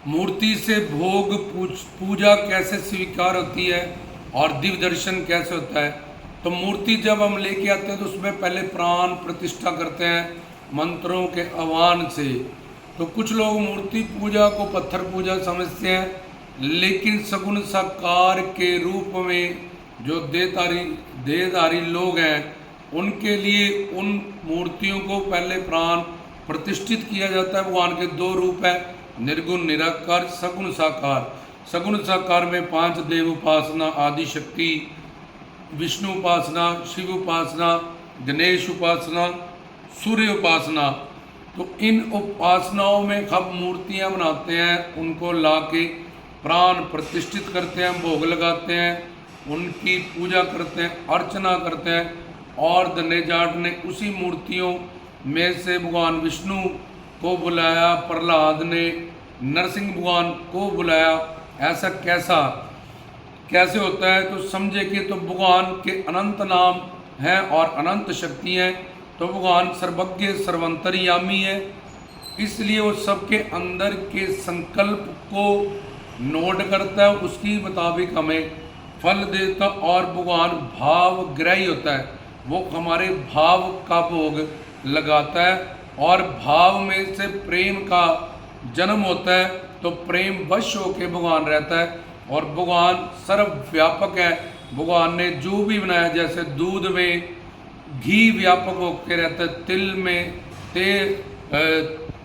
मूर्ति से भोग पूजा कैसे स्वीकार होती है और दिव्य दर्शन कैसे होता है। तो मूर्ति जब हम लेके आते हैं तो उसमें पहले प्राण प्रतिष्ठा करते हैं मंत्रों के आह्वान से। तो कुछ लोग मूर्ति पूजा को पत्थर पूजा समझते हैं, लेकिन सगुण साकार के रूप में जो देहधारी लोग हैं उनके लिए उन मूर्तियों को पहले प्राण प्रतिष्ठित किया जाता है। भगवान के दो रूप है, निर्गुण निराकार, सगुण साकार। सगुण साकार में 5 देव उपासना, आदि शक्ति, विष्णु उपासना, शिव उपासना, गणेश उपासना, सूर्य उपासना। तो इन उपासनाओं में हम मूर्तियां बनाते हैं, उनको ला के प्राण प्रतिष्ठित करते हैं, भोग लगाते हैं, उनकी पूजा करते हैं, अर्चना करते हैं। और धन्य जाट ने उसी मूर्तियों में से भगवान विष्णु को बुलाया, प्रहलाद ने नरसिंह भगवान को बुलाया। ऐसा कैसे होता है? तो समझे कि तो भगवान के अनंत नाम हैं और अनंत शक्ति हैं। तो भगवान सर्वज्ञ सर्वंतर्यामी है, इसलिए वो सबके अंदर के संकल्प को नोट करता है, उसकी मुताबिक हमें फल देता। और भगवान भाव ग्रही होता है, वो हमारे भाव का भोग लगाता है और भाव में से प्रेम का जन्म होता है। तो प्रेम वश होके भगवान रहता है और भगवान सर्वव्यापक है। भगवान ने जो भी बनाया, जैसे दूध में घी व्यापक होकर रहता है,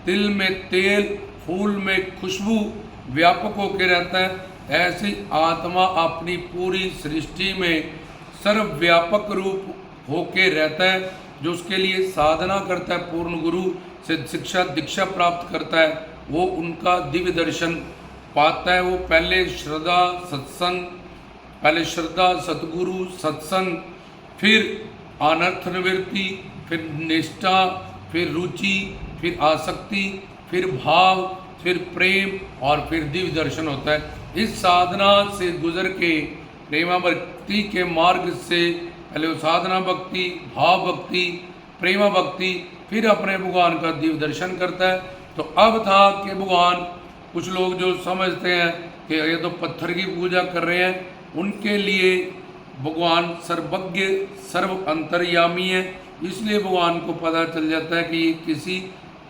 तिल में तेल, फूल में खुशबू व्यापक होकर रहता है, ऐसी आत्मा अपनी पूरी सृष्टि में सर्वव्यापक रूप होके रहता है। जो उसके लिए साधना करता है, पूर्ण गुरु से शिक्षा दीक्षा प्राप्त करता है, वो उनका दिव्य दर्शन पाता है। वो पहले श्रद्धा सतगुरु सत्संग, फिर अनर्थ निवृत्ति, फिर निष्ठा, फिर रुचि, फिर आसक्ति, फिर भाव, फिर प्रेम और फिर दिव्य दर्शन होता है। इस साधना से गुजर के प्रेमा भक्ति के मार्ग से पहले वो साधना भक्ति, भाव भक्ति, प्रेमा भक्ति, फिर अपने भगवान का दिव्य दर्शन करता है। तो अब था कि भगवान, कुछ लोग जो समझते हैं कि ये तो पत्थर की पूजा कर रहे हैं, उनके लिए भगवान सर्वज्ञ सर्व अंतर्यामी है, इसलिए भगवान को पता चल जाता है कि ये किसी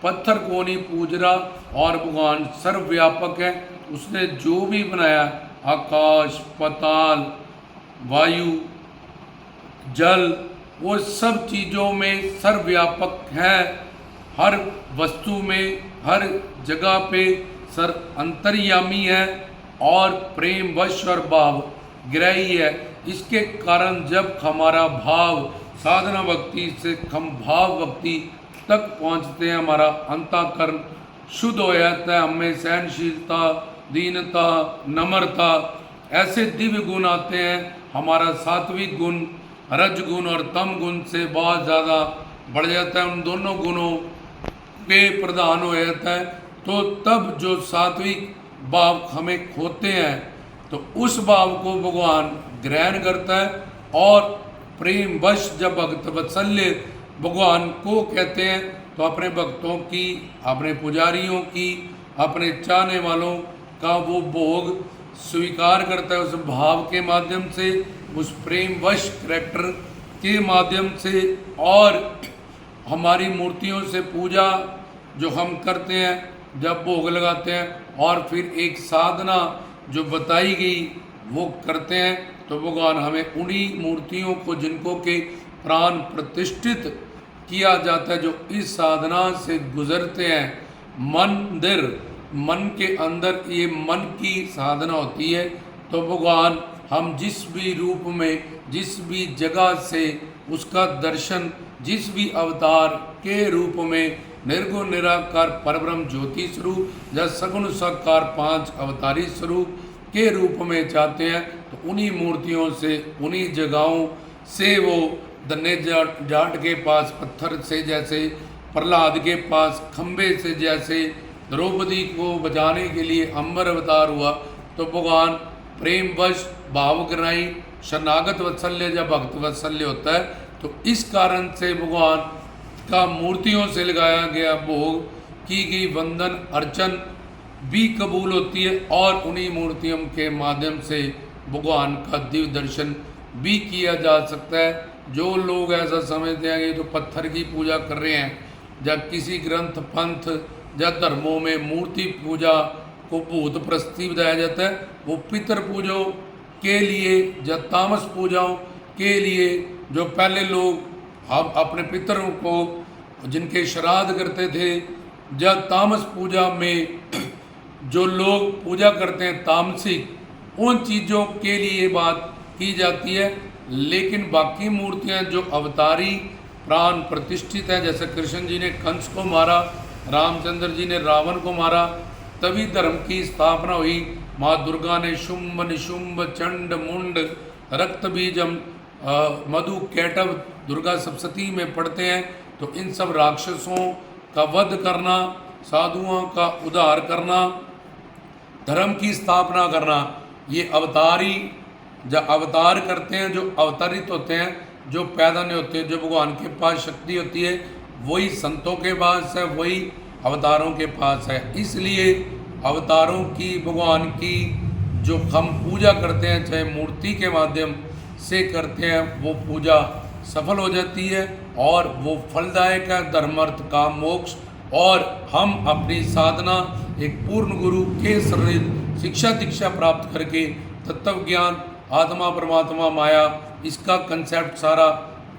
पत्थर को नहीं पूज रहा और भगवान सर्वव्यापक है। उसने जो भी बनाया, आकाश, पाताल, वायु, जल, वो सब चीज़ों में सर्वव्यापक है। हर वस्तु में, हर जगह पे अंतर्यामी है और प्रेम वश और भाव ग्रही है। इसके कारण जब हमारा भाव साधना भक्ति से हम भाव भक्ति तक पहुंचते हैं, हमारा अंतःकरण शुद्ध हो जाता है, हमें सहनशीलता, दीनता, नम्रता, ऐसे दिव्य गुण आते हैं। हमारा सात्विक गुण, रज गुण और तम गुण से बहुत ज़्यादा बढ़ जाता है, उन दोनों गुणों पे प्रधान हो जाता है। तो तब जो सात्विक भाव हमें खोते हैं, तो उस भाव को भगवान ग्रहण करता है और प्रेम वश जब भक्त वत्सल्य भगवान को कहते हैं, तो अपने भक्तों की, अपने पुजारियों की, अपने चाहने वालों का वो भोग स्वीकार करता है उस भाव के माध्यम से, उस प्रेम वश करैक्टर के माध्यम से। और हमारी मूर्तियों से पूजा जो हम करते हैं, जब भोग लगाते हैं और फिर एक साधना जो बताई गई वो करते हैं, तो भगवान हमें उन्हीं मूर्तियों को, जिनको के प्राण प्रतिष्ठित किया जाता है, जो इस साधना से गुजरते हैं, मन के अंदर ये मन की साधना होती है। तो भगवान हम जिस भी रूप में, जिस भी जगह से उसका दर्शन, जिस भी अवतार के रूप में, निर्गुण निराकार परब्रह्म ज्योति स्वरूप या सगुण साकार 5 अवतारी स्वरूप के रूप में चाहते हैं, तो उन्हीं मूर्तियों से, उन्हीं जगहों से, वो धन्य जाट के पास पत्थर से, जैसे प्रहलाद के पास खंबे से, जैसे द्रौपदी को बचाने के लिए अंबर अवतार हुआ, तो भगवान प्रेम वश भाव ग्रही शरणागत वत्सल्य या भक्त वत्सल्य होता है। तो इस कारण से भगवान का मूर्तियों से लगाया गया भोग, की गई वंदन अर्चन भी कबूल होती है और उन्हीं मूर्तियों के माध्यम से भगवान का दिव्य दर्शन भी किया जा सकता है। जो लोग ऐसा समझते हैं कि तो पत्थर की पूजा कर रहे हैं, जब किसी ग्रंथ पंथ या धर्मों में मूर्ति पूजा को भूत प्रस्ती बताया जाता है, वो पितर पूजों के लिए या तामस पूजाओं के लिए, जो पहले लोग हम अपने पितरों को जिनके श्राद्ध करते थे, या तामस पूजा में जो लोग पूजा करते हैं तामसिक, उन चीज़ों के लिए बात की जाती है। लेकिन बाकी मूर्तियां जो अवतारी प्राण प्रतिष्ठित है, जैसे कृष्ण जी ने कंस को मारा, रामचंद्र जी ने रावण को मारा, तभी धर्म की स्थापना हुई। माँ दुर्गा ने शुंभ निशुंभ चंड मुंड रक्त बीजम मधु कैटव दुर्गा सप्तशती में पढ़ते हैं। तो इन सब राक्षसों का वध करना, साधुओं का उद्धार करना, धर्म की स्थापना करना, ये अवतारी जो अवतार करते हैं, जो अवतरित होते हैं, जो पैदा नहीं होते, जो भगवान के पास शक्ति होती है, वही संतों के पास है, वही अवतारों के पास है। इसलिए अवतारों की, भगवान की जो हम पूजा करते हैं, चाहे मूर्ति के माध्यम से करते हैं, वो पूजा सफल हो जाती है और वो फलदायक है, धर्म अर्थ काम मोक्ष। और हम अपनी साधना एक पूर्ण गुरु के शरीर शिक्षा दीक्षा प्राप्त करके तत्व ज्ञान, आत्मा परमात्मा माया, इसका कंसेप्ट सारा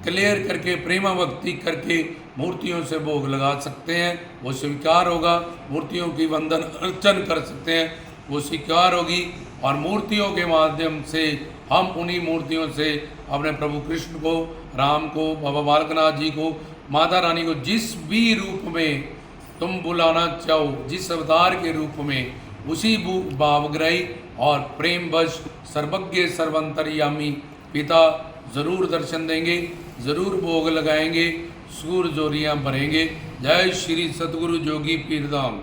क्लियर करके प्रेमा भक्ति करके मूर्तियों से भोग लगा सकते हैं, वो स्वीकार होगा। मूर्तियों की वंदन अर्चन कर सकते हैं, वो स्वीकार होगी। और मूर्तियों के माध्यम से हम उन्हीं मूर्तियों से अपने प्रभु कृष्ण को, राम को, बाबा बालकनाथ जी को, माता रानी को, जिस भी रूप में तुम बुलाना चाहो, जिस अवतार के रूप में, उसी भावग्राही और प्रेम वश सर्वज्ञ सर्वंतर्यामी पिता ज़रूर दर्शन देंगे, ज़रूर भोग लगाएंगे, सूर जोरियाँ भरेंगे। जय श्री सतगुरु जोगी पीर धाम।